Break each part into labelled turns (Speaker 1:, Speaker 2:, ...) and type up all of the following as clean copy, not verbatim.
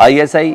Speaker 1: ISI,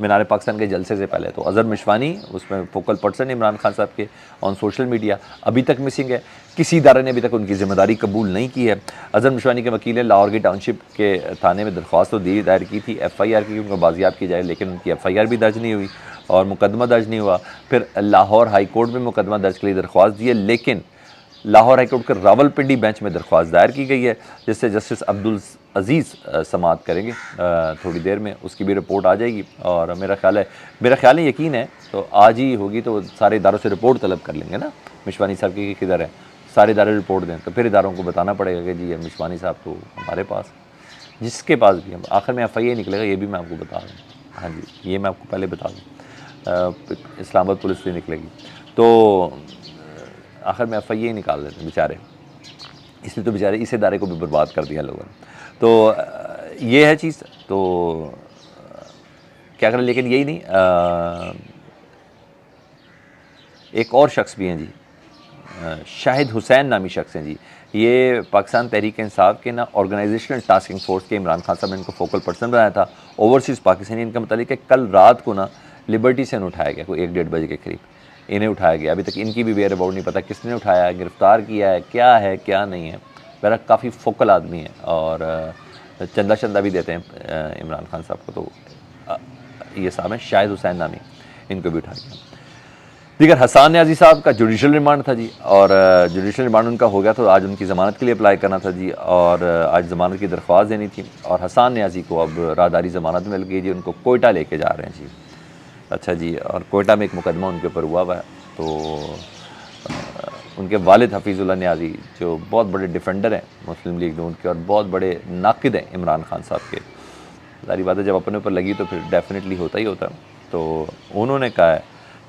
Speaker 1: مینار پاکستان کے جلسے سے پہلے تو اظہر مشوانی اس میں فوکل پرسن عمران خان صاحب کے آن سوشل میڈیا ابھی تک مسنگ ہے. کسی ادارے نے ابھی تک ان کی ذمہ داری قبول نہیں کی ہے. اظہر مشوانی کے وکیل نے لاہور کی ٹاؤن شپ کے تھانے میں درخواست تو دائر کی تھی ایف آئی آر کی ان کو بازیاب کی جائے, لیکن ان کی ایف آئی آر بھی درج نہیں ہوئی اور مقدمہ درج نہیں ہوا. پھر لاہور ہائی کورٹ میں مقدمہ درج کے لیے درخواست دی ہے, لیکن لاہور ہائی کورٹ کے راولپنڈی بینچ میں درخواست دائر کی گئی ہے جس سے جسٹس عبدالعزیز سماعت کریں گے تھوڑی دیر میں. اس کی بھی رپورٹ آ جائے گی اور میرا خیال ہے یقین ہے تو آج ہی ہوگی, تو سارے اداروں سے رپورٹ طلب کر لیں گے نا مشوانی صاحب کی کدھر ہے, سارے ادارے رپورٹ دیں تو پھر اداروں کو بتانا پڑے گا کہ جی مشوانی صاحب تو ہمارے پاس, جس کے پاس بھی ہم آخر میں ایف آئی اے نکلے گا, یہ بھی میں آپ کو بتا دوں. ہاں جی یہ میں آپ کو پہلے بتا دوں, اسلام آباد پولیس سے نکلے گی تو آخر میں ایف آئی اے نکال دیتے ہیں بیچارے, اس لیے تو بیچارے اس ادارے کو بھی برباد کر دیا لوگوں نے. تو یہ ہے چیز, تو کیا کریں. لیکن یہی نہیں, ایک اور شخص بھی ہیں جی, شاہد حسین نامی شخص ہیں جی. یہ پاکستان تحریک انصاف کے نا آرگنائزیشنل ٹاسکنگ فورس کے عمران خان صاحب نے ان کو فوکل پرسن بنایا تھا اوورسیز پاکستانی. ان کا متعلق ہے کل رات کو نا لبرٹی سے اٹھایا گیا, کوئی 1-1:30 بجے کے قریب انہیں اٹھایا گیا. ابھی تک ان کی بھی ویئر اباؤٹ نہیں پتہ کس نے اٹھایا ہے, گرفتار کیا ہے کیا نہیں ہے. میرا کافی فوکل آدمی ہے اور چندہ بھی دیتے ہیں عمران خان صاحب کو. تو یہ صاحب ہیں شاہد حسین نامی, ان کو بھی اٹھا گیا. دیگر حسان نیازی صاحب کا جوڈیشل ریمانڈ تھا جی, اور جوڈیشل ریمانڈ ان کا ہو گیا تو آج ان کی ضمانت کے لیے اپلائی کرنا تھا جی, اور آج ضمانت کی درخواست دینی تھی. اور حسان نیازی کو اب راہداری ضمانت مل گئی جی, ان کو کوئٹہ لے کے جا رہے ہیں جی. اچھا جی, اور کوئٹہ میں ایک مقدمہ ان کے اوپر ہوا ہے. تو ان کے والد حفیظ اللہ نیازی جو بہت بڑے ڈیفینڈر ہیں مسلم لیگ نون کے اور بہت بڑے ناقد ہیں عمران خان صاحب کے, ظاہری بات ہے جب اپنے اوپر لگی تو پھر ڈیفینیٹلی ہوتا ہی ہوتا. تو انہوں نے کہا ہے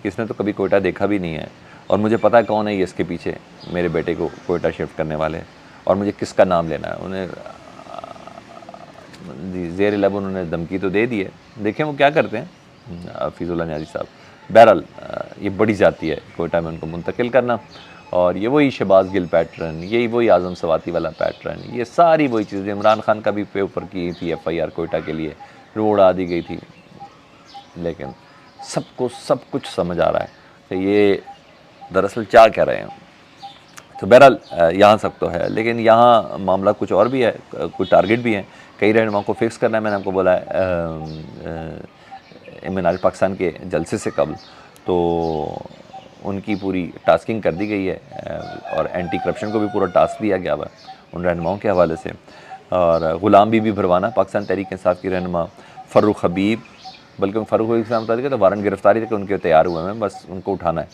Speaker 1: کہ اس نے تو کبھی کوئٹہ دیکھا بھی نہیں ہے, اور مجھے پتہ ہے کون ہے یہ اس کے پیچھے میرے بیٹے کو کوئٹہ شفٹ کرنے والے, اور مجھے کس کا نام لینا ہے. انہیں جی زیر لب انہوں نے دھمکی تو دے دی ہے, دیکھیں وہ کیا کرتے ہیں حفیظ اللہ نیازی صاحب. بہرحال یہ بڑی ذاتی ہے کوئٹہ میں ان کو منتقل کرنا, اور یہ وہی شہباز گل پیٹرن, یہی وہی اعظم سواتی والا پیٹرن, یہ ساری وہی چیزیں. عمران خان کا بھی پے اوپر کی تھی ایف آئی آر کوئٹہ کے لیے, روڈ آ دی گئی تھی, لیکن سب کچھ سمجھ آ رہا ہے کہ یہ دراصل کیا کہہ رہے ہیں. تو بہرحال یہاں سب تو ہے, لیکن یہاں معاملہ کچھ اور بھی ہے, کچھ ٹارگٹ بھی ہیں. کئی رہنما کو فکس کرنا ہے, میں نے آپ کو بولا ہے مینار پاکستان کے جلسے سے قبل, تو ان کی پوری ٹاسکنگ کر دی گئی ہے, اور اینٹی کرپشن کو بھی پورا ٹاسک دیا گیا ہوا ہے ان رہنماؤں کے حوالے سے. اور غلام بی بھروانا پاکستان تحریک انصاف کی رہنما, فاروق حبیب, بلکہ فاروق حبیب سے متعلق ہے تو وارنٹ گرفتاری تک ان کے تیار ہوئے ہیں, بس ان کو اٹھانا ہے.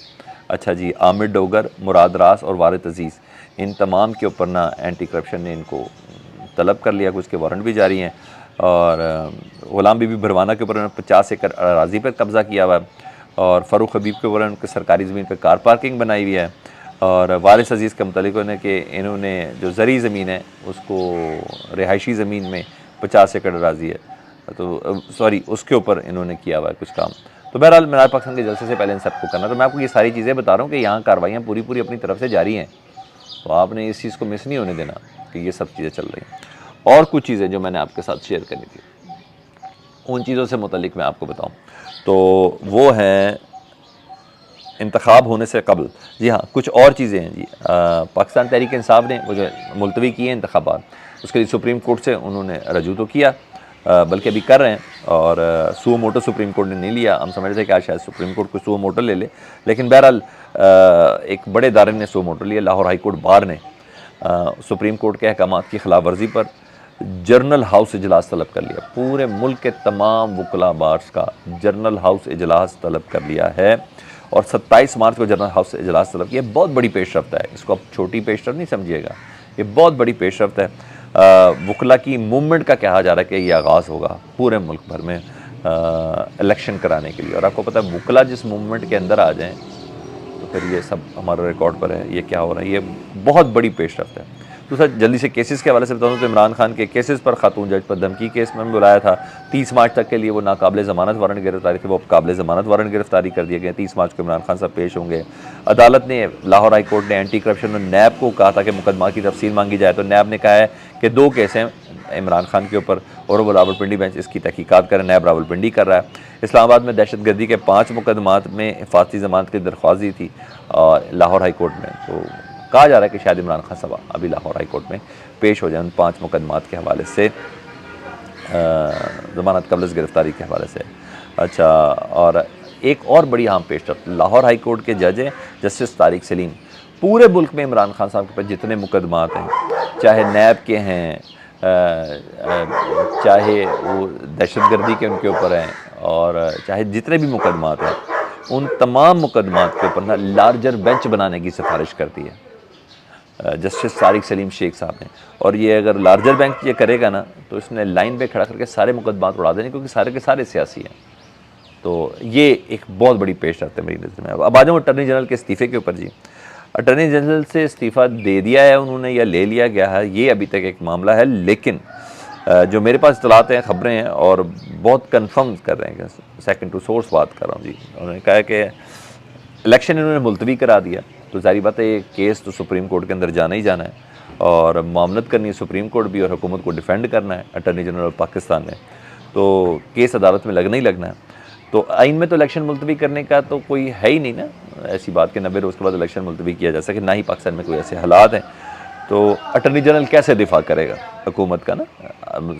Speaker 1: اچھا جی, عامر ڈوگر, مراد راس اور وارث عزیز, ان تمام کے اوپر نا اینٹی کرپشن نے ان کو طلب کر لیا, کچھ کے وارنٹ بھی جاری ہیں. اور غلام بی بھروانا کے اوپر 50 ایکڑ اراضی پر قبضہ کیا ہوا ہے, اور فاروق حبیب کے اوپر ان کے سرکاری زمین پہ کار پارکنگ بنائی ہوئی ہے. اور وارث عزیز کے متعلق ہے کہ انہوں نے جو زرعی زمین ہے اس کو رہائشی زمین میں 50 ایکڑ اراضی ہے, تو اس کے اوپر انہوں نے کیا ہوا ہے کچھ کام. تو بہرحال مینار پاکستان کے جلسے سے پہلے ان سب کو کرنا. تو میں آپ کو یہ ساری چیزیں بتا رہا ہوں کہ یہاں کارروائیاں پوری اپنی طرف سے جاری ہیں, تو آپ نے اس چیز کو مس نہیں ہونے دینا کہ یہ سب چیزیں چل رہی ہیں. اور کچھ چیزیں جو میں نے آپ کے ساتھ شیئر کرنی تھی, ان چیزوں سے متعلق میں آپ کو بتاؤں تو وہ ہیں انتخاب ہونے سے قبل. جی ہاں, کچھ اور چیزیں ہیں جی. پاکستان تحریک انصاف نے وہ جو ملتوی کیے ہیں انتخابات, اس کے لیے سپریم کورٹ سے انہوں نے رجوع تو کیا, بلکہ ابھی کر رہے ہیں, اور سو موٹو سپریم کورٹ نے نہیں لیا. ہم سمجھ رہے تھے کہ آج شاید سپریم کورٹ کو سو موٹو لے لے, لیکن بہرحال ایک بڑے ادارے نے سو موٹو لیا. لاہور ہائی کورٹ بار نے سپریم کورٹ کے احکامات کی خلاف ورزی پر جرنل ہاؤس اجلاس طلب کر لیا. پورے ملک کے تمام وکلاء بارس کا جرنل ہاؤس اجلاس طلب کر لیا ہے, اور 27 مارچ کو جرنل ہاؤس اجلاس طلب کیا. بہت بڑی پیش رفت ہے, اس کو آپ چھوٹی پیش رفت نہیں سمجھیے گا, یہ بہت بڑی پیش رفت ہے. وکلاء کی موومنٹ کا کہا جا رہا ہے کہ یہ آغاز ہوگا پورے ملک بھر میں الیکشن کرانے کے لیے. اور آپ کو پتہ ہے وکلاء جس موومنٹ کے اندر آ جائیں تو پھر یہ سب ہمارے ریکارڈ پر ہے, یہ کیا ہو رہا ہے, یہ بہت بڑی پیش رفت ہے. دوسرا جلدی سے کیسز کے حوالے سے بتاؤں تو عمران خان کے کیسز پر خاتون جج پر دھمکی کیس میں بلایا تھا 30 مارچ تک کے لیے وہ ناقابل ضمانت وارنٹ گرفتاری تھی، وہ قابل ضمانت وارنٹ گرفتاری کر دیے گئے، 30 مارچ کو عمران خان صاحب پیش ہوں گے۔ عدالت نے لاہور ہائی کورٹ نے اینٹی کرپشن اور نیب کو کہا تھا کہ مقدمہ کی تفصیل مانگی جائے، تو نیب نے کہا ہے کہ 2 کیس ہیں عمران خان کے اوپر اور وہ راولپنڈی بینچ اس کی تحقیقات کریں، نیب راولپنڈی کر رہا ہے۔ اسلام آباد میں دہشت گردی کے 5 مقدمات میں حفاظتی ضمانت کی درخواست دی تھی لاہور ہائی کورٹ میں، تو کہا جا رہا ہے کہ شاید عمران خان صاحب ابھی لاہور ہائی کورٹ میں پیش ہو جائیں ان 5 مقدمات کے حوالے سے، ضمانت قبل از گرفتاری کے حوالے سے۔ اچھا، اور ایک اور بڑی اہم پیش رفت، لاہور ہائی کورٹ کے جج ہیں جسٹس طارق سلیم، پورے ملک میں عمران خان صاحب کے پاس جتنے مقدمات ہیں، چاہے نیب کے ہیں، چاہے وہ دہشت گردی کے ان کے اوپر ہیں، اور چاہے جتنے بھی مقدمات ہیں، ان تمام مقدمات کے اوپر لارجر بینچ بنانے کی سفارش کرتی ہے جسٹس طارق سلیم شیخ صاحب نے، اور یہ اگر لارجر بینچ یہ کرے گا نا تو اس نے لائن پہ کھڑا کر کے سارے مقدمات اڑا دینے، کیونکہ سارے کے سارے سیاسی ہیں۔ تو یہ ایک بہت بڑی پیش رفت ہے میری نظر میں۔ اب آ جاؤں اٹارنی جنرل کے استعفے کے اوپر جی، اٹارنی جنرل سے استعفیٰ دے دیا ہے انہوں نے یا لے لیا گیا ہے، یہ ابھی تک ایک معاملہ ہے، لیکن جو میرے پاس اطلاعات ہیں، خبریں ہیں، اور بہت کنفرم کر رہے ہیں کہ سیکنڈ ٹو سورس بات کر رہا ہوں جی، انہوں نے کہا ہے کہ الیکشن انہوں نے ملتوی کرا دیا، تو ظاہری بات ہے یہ کیس تو سپریم کورٹ کے اندر جانا ہی جانا ہے، اور معاملت کرنی ہے سپریم کورٹ بھی، اور حکومت کو ڈیفینڈ کرنا ہے اٹارنی جنرل آف پاکستان نے، تو کیس عدالت میں لگنا ہی لگنا ہے۔ تو آئین میں تو الیکشن ملتوی کرنے کا تو کوئی ہے ہی نہیں نا، ایسی بات کہ 90 روز کے بعد الیکشن ملتوی کیا جا سکے، نہ ہی پاکستان میں کوئی ایسے حالات ہیں، تو اٹارنی جنرل کیسے دفاع کرے گا حکومت کا نا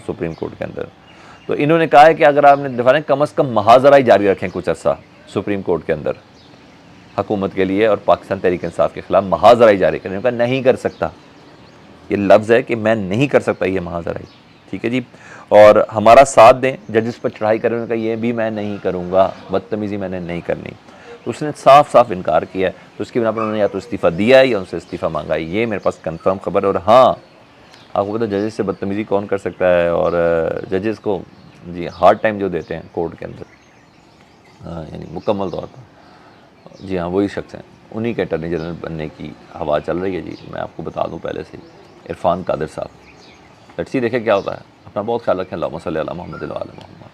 Speaker 1: سپریم کورٹ کے اندر؟ تو انہوں نے کہا ہے کہ اگر آپ نے دفاع نہیں، کم از کم محاذرہ ہی جاری رکھیں کچھ عرصہ سپریم کورٹ کے اندر حکومت کے لیے، اور پاکستان تحریک انصاف کے خلاف محاذرہ ہی جاری کرنے کا نہیں کر سکتا، یہ لفظ ہے کہ میں نہیں کر سکتا یہ محاذرہ ہی، ٹھیک ہے جی، اور ہمارا ساتھ دیں، ججز پر چڑھائی کرنے کا یہ بھی میں نہیں کروں گا، بدتمیزی میں نے نہیں کرنی، تو اس نے صاف صاف انکار کیا ہے، تو اس کی بنا پر انہوں نے یا تو استعفیٰ دیا ہے یا ان سے استعفیٰ مانگا ہے، یہ میرے پاس کنفرم خبر ہے۔ اور ہاں، آپ کو پتہ ججز سے بدتمیزی کون کر سکتا ہے، اور ججز کو جی ہارڈ ٹائم جو دیتے ہیں کورٹ کے اندر، یعنی مکمل طور پر، جی ہاں وہی شخص ہیں، انہی کے اٹارنی جنرل بننے کی ہوا چل رہی ہے جی، میں آپ کو بتا دوں پہلے سے ہی، عرفان قادر صاحب، لیٹس سی دیکھیں کیا ہوتا ہے۔ اپنا بہت خیال رکھیں، اللہم صلی علی محمد و علی محمد۔